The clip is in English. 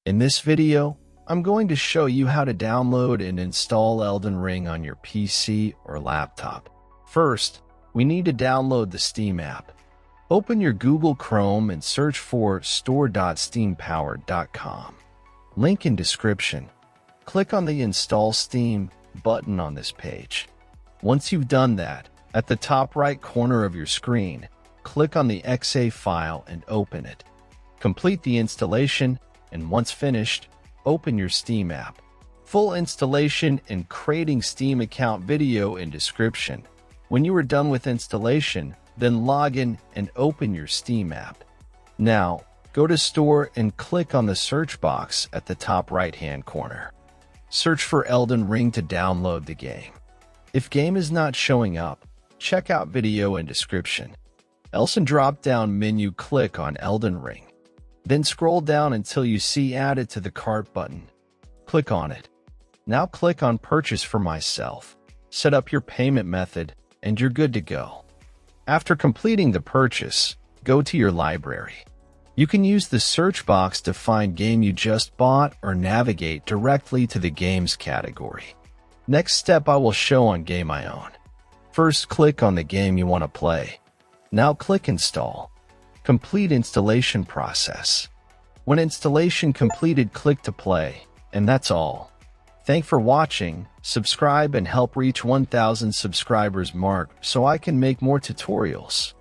In this video, I'm going to show you how to download and install Elden Ring on your PC or laptop. First, we need to download the Steam app. Open your Google Chrome and search for store.steampowered.com. Link in description. Click on the Install Steam button on this page. Once you've done that, at the top right corner of your screen, click on the .exe file and open it. Complete the installation, and once finished, open your Steam app. Full installation and creating Steam account video in description. When you are done with installation, then log in and open your Steam app. Now, go to Store and click on the search box at the top right-hand corner. Search for Elden Ring to download the game. If game is not showing up, check out video in description. Else in drop-down menu, click on Elden Ring. Then scroll down until you see Add it to the cart button. Click on it. Now click on Purchase for myself. Set up your payment method, and you're good to go. After completing the purchase, go to your library. You can use the search box to find game you just bought or navigate directly to the games category. Next step I will show on Game I Own. First, click on the game you want to play. Now click Install. Complete installation process. When installation completed, click to play, and that's all. Thanks for watching. Subscribe and help reach 1,000 subscribers mark so I can make more tutorials.